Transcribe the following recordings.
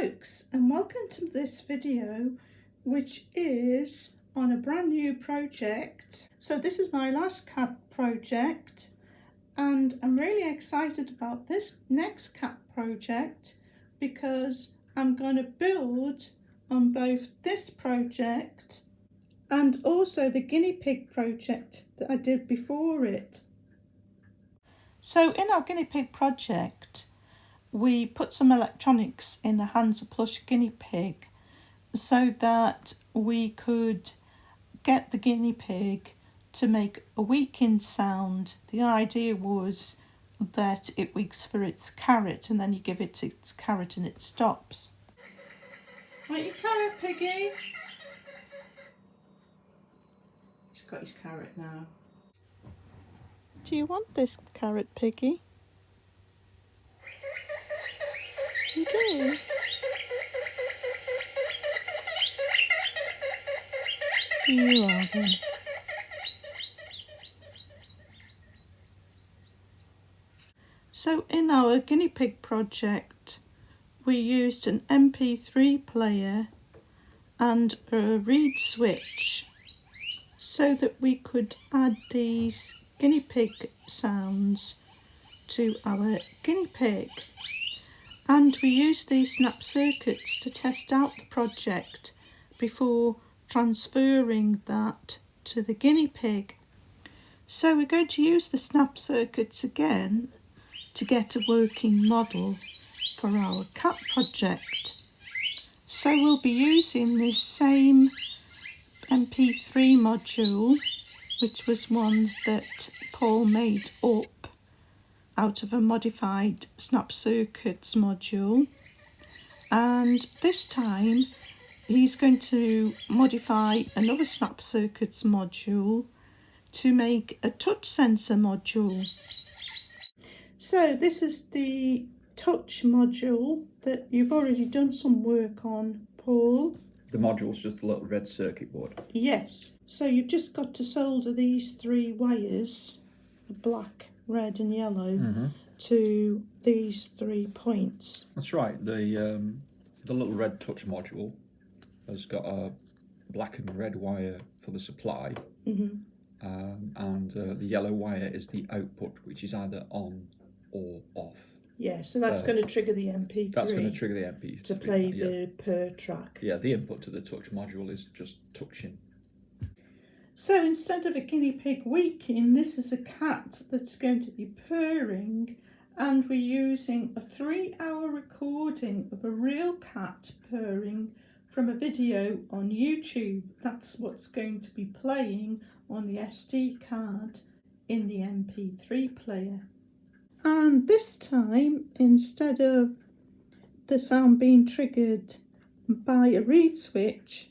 folks, and welcome to this video, which is on a brand new project. So this is my last cat project, and I'm really excited about this next cat project because I'm going to build on both this project and also the guinea pig project that I did before it. So in our guinea pig project, we put some electronics in the hands of a plush guinea pig so that we could get the guinea pig to make a weaking sound. The idea was that it waits for its carrot and then you give it its carrot and it stops. Want your carrot, piggy? He's got his carrot now. Do you want this carrot, piggy? You do? You are then. So in our guinea pig project, we used an MP3 player and a reed switch so that we could add these guinea pig sounds to our guinea pig. And we used these snap circuits to test out the project before transferring that to the guinea pig. So we're going to use the snap circuits again to get a working model for our cat project. So we'll be using this same MP3 module, which was one that Paul made up out of a modified snap circuits module, and this time he's going to modify another snap circuits module to make a touch sensor module. So this is the touch module that you've already done some work on, Paul. The module's just a little red circuit board. Yes, so you've just got to solder these three wires, black, red and yellow, to these 3 points. That's right. The little red touch module has got a black and red wire for the supply, and the yellow wire is the output, which is either on or off. Yeah, so that's going to trigger the MP3. That's going to trigger the MP3 to play the per track. Yeah, the input to the touch module is just touching. So instead of a guinea pig weaking, this is a cat that's going to be purring, and we're using a 3-hour recording of a real cat purring from a video on YouTube. That's what's going to be playing on the SD card in the MP3 player. And this time, instead of the sound being triggered by a reed switch,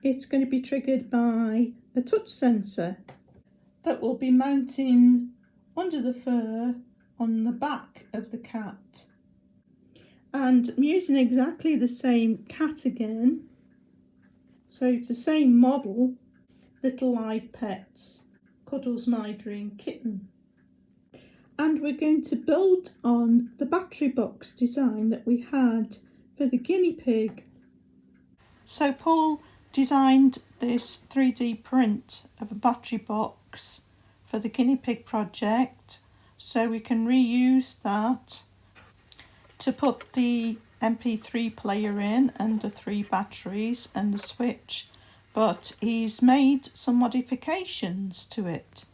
it's going to be triggered by a touch sensor that will be mounting under the fur on the back of the cat. And I'm using exactly the same cat again. So it's the same model, Little Live Pets, Cuddles, my dream kitten. And we're going to build on the battery box design that we had for the guinea pig. So Paul designed this 3D print of a battery box for the guinea pig project, so we can reuse that to put the MP3 player in and the 3 batteries and the switch, but he's made some modifications to it.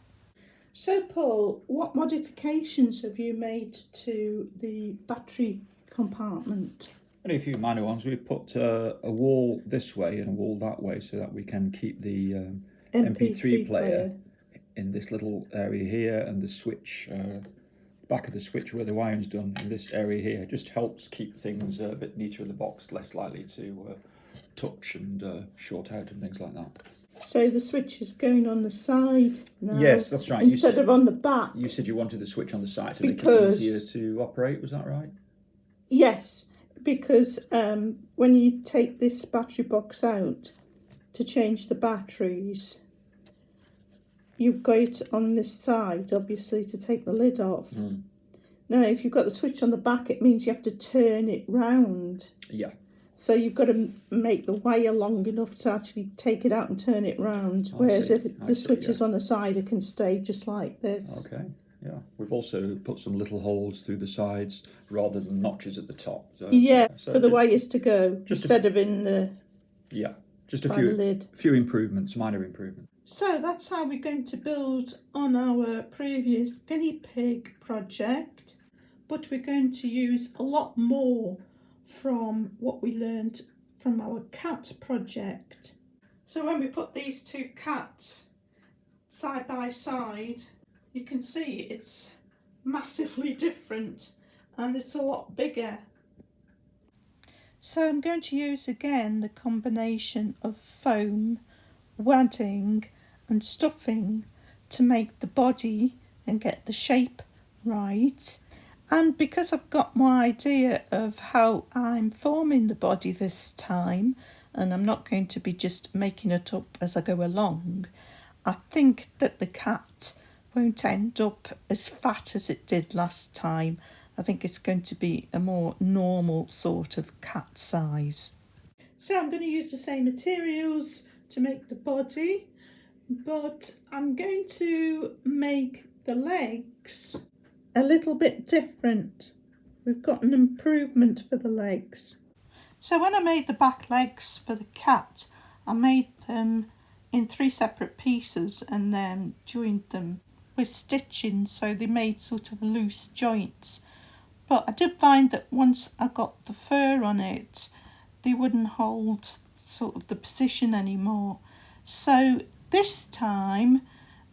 So Paul, what modifications have you made to the battery compartment? Only a few minor ones. We've put a wall this way and a wall that way so that we can keep the MP3 player in this little area here, and the switch, back of the switch where the wiring's done in this area here, just helps keep things a bit neater in the box, less likely to touch and short out and things like that. So the switch is going on the side now. Yes, that's right. Instead of on the back. You said you wanted the switch on the side to make it easier to operate, was that right? Yes, because when you take this battery box out to change the batteries, you've got it on this side, obviously, to take the lid off. No, if you've got the switch on the back, it means you have to turn it round. Yeah. So you've got to make the wire long enough to actually take it out and turn it round. Whereas if the switch is on the side, it can stay just like this. Okay, yeah. We've also put some little holes through the sides rather than notches at the top. So for the wires to go instead of in the just a few improvements, minor improvements. So that's how we're going to build on our previous guinea pig project, but we're going to use a lot more from what we learned from our cat project. So when we put these two cats side by side, you can see it's massively different and it's a lot bigger. So I'm going to use again the combination of foam, wadding and stuffing to make the body and get the shape right. And because I've got my idea of how I'm forming the body this time, and I'm not going to be just making it up as I go along, I think that the cat won't end up as fat as it did last time. I think it's going to be a more normal sort of cat size. So I'm going to use the same materials to make the body, but I'm going to make the legs a little bit different. We've got an improvement for the legs. So when I made the back legs for the cat, I made them in 3 separate pieces and then joined them with stitching, so they made sort of loose joints. But I did find that once I got the fur on it, they wouldn't hold sort of the position anymore. So this time,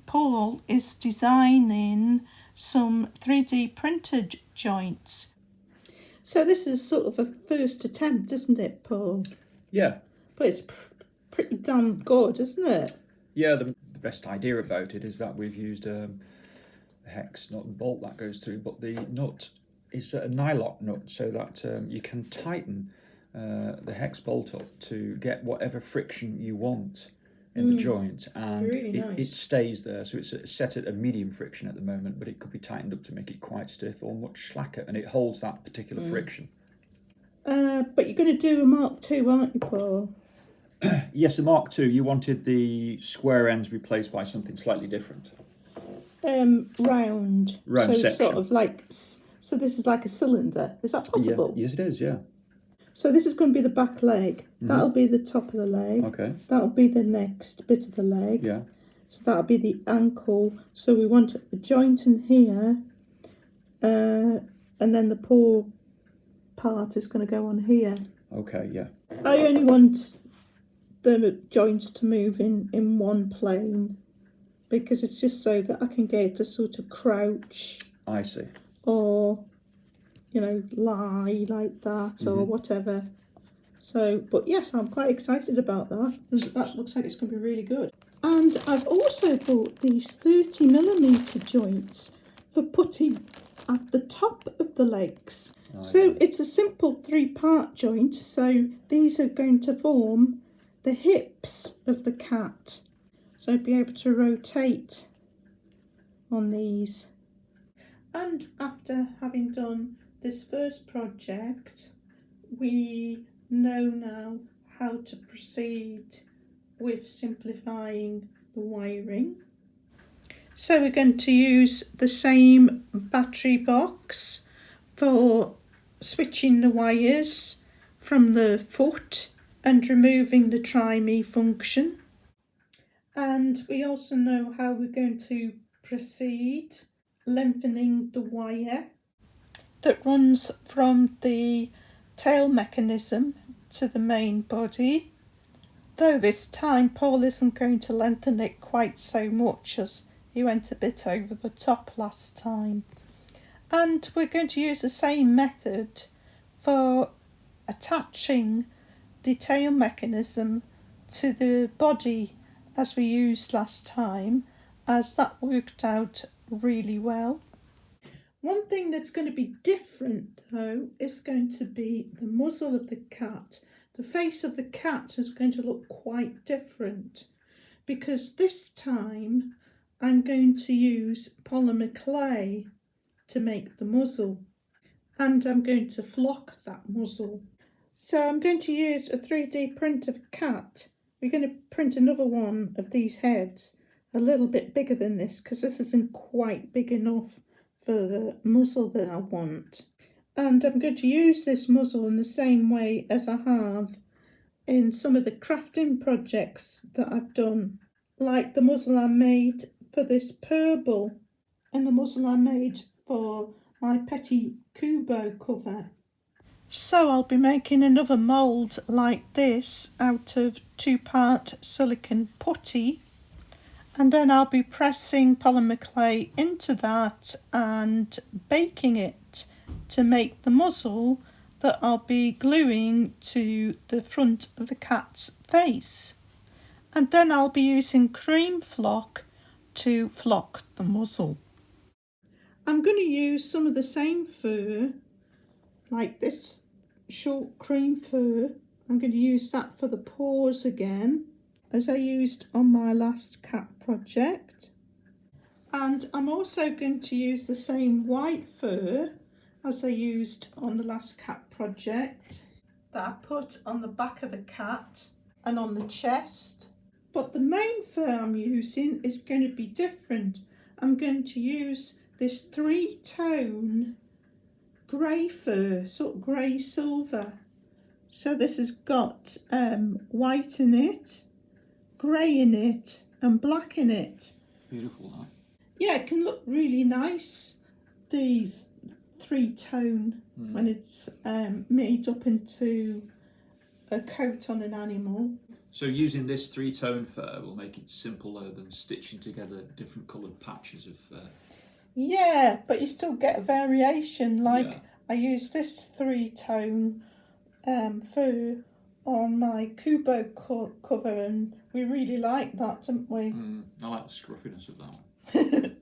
Paul is designing some 3D printed joints. So this is sort of a first attempt, isn't it, Paul? Yeah. But it's pretty damn good, isn't it? Yeah, the best idea about it is that we've used a hex nut and bolt that goes through, but the nut is a nylock nut, so that you can tighten the hex bolt up to get whatever friction you want in the joint, and really nice. It stays there. So it's set at a medium friction at the moment, but it could be tightened up to make it quite stiff or much slacker, and it holds that particular friction. But you're going to do a Mark II, aren't you, Paul? Yes, a Mark II. You wanted the square ends replaced by something slightly different. Round so section. It's sort of like, so this is like a cylinder. Is that possible? Yeah. Yes, it is, yeah. So this is going to be the back leg. That'll be the top of the leg. Okay. That'll be the next bit of the leg. Yeah. So that'll be the ankle. So we want a joint in here. And then the paw part is going to go on here. Okay, yeah. I only want the joints to move in one plane, because it's just so that I can get it to sort of crouch. I see. Or, you know, lie like that or whatever. So, but yes, I'm quite excited about that. That looks like it's going to be really good. And I've also bought these 30mm joints for putting at the top of the legs. So it's a simple 3-part joint. So these are going to form the hips of the cat. So I'd be able to rotate on these. And after having done this first project, we know now how to proceed with simplifying the wiring. So we're going to use the same battery box for switching the wires from the foot and removing the try me function. And we also know how we're going to proceed lengthening the wire that runs from the tail mechanism to the main body, though this time Paul isn't going to lengthen it quite so much as he went a bit over the top last time. And we're going to use the same method for attaching the tail mechanism to the body as we used last time, as that worked out really well. One thing that's going to be different though is going to be the muzzle of the cat. The face of the cat is going to look quite different, because this time I'm going to use polymer clay to make the muzzle, and I'm going to flock that muzzle. So I'm going to use a 3D print of a cat. We're going to print another one of these heads, a little bit bigger than this, because this isn't quite big enough for the muzzle that I want. And I'm going to use this muzzle in the same way as I have in some of the crafting projects that I've done, like the muzzle I made for this purple and the muzzle I made for my Petit Kubo cover. So I'll be making another mould like this out of 2-part silicone putty, and then I'll be pressing polymer clay into that and baking it to make the muzzle that I'll be gluing to the front of the cat's face. And then I'll be using cream flock to flock the muzzle. I'm going to use some of the same fur, like this short cream fur. I'm going to use that for the paws again, as I used on my last cat project. And I'm also going to use the same white fur as I used on the last cat project, that I put on the back of the cat and on the chest. But the main fur I'm using is going to be different. I'm going to use this 3-tone grey fur, sort of grey silver. So this has got white in it, grey in it and black in it. Beautiful, huh? Yeah, it can look really nice, the 3-tone, when it's made up into a coat on an animal. So using this 3-tone fur will make it simpler than stitching together different coloured patches of fur. Yeah, but you still get a variation. Like, Yeah. I use this 3-tone fur on my Kubo cover, and we really like that, don't we? I like the scruffiness of that one.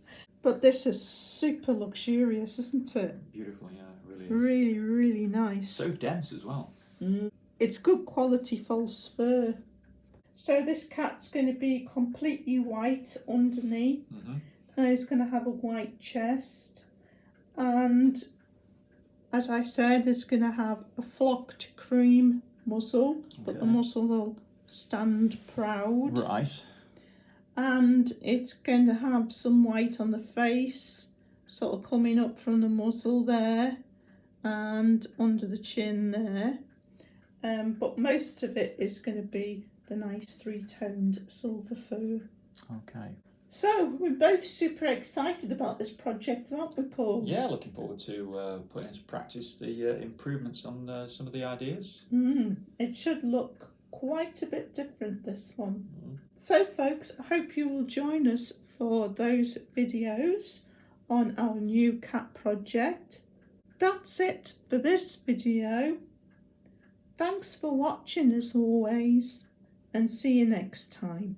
But this is super luxurious, isn't it? Beautiful, yeah, it really is. Really, really nice. So dense as well. It's good quality false fur. So this cat's going to be completely white underneath. And it's going to have a white chest. And as I said, it's going to have a flocked cream muzzle, but the muzzle will stand proud. Right. And it's going to have some white on the face, sort of coming up from the muzzle there and under the chin there. But most of it is going to be the nice 3-toned silver fur. Okay. So we're both super excited about this project, aren't we, Paul? Yeah, looking forward to putting into practice the improvements on some of the ideas. It should look quite a bit different, this one. So folks, I hope you will join us for those videos on our new cat project. That's it for this video. Thanks for watching as always, and see you next time.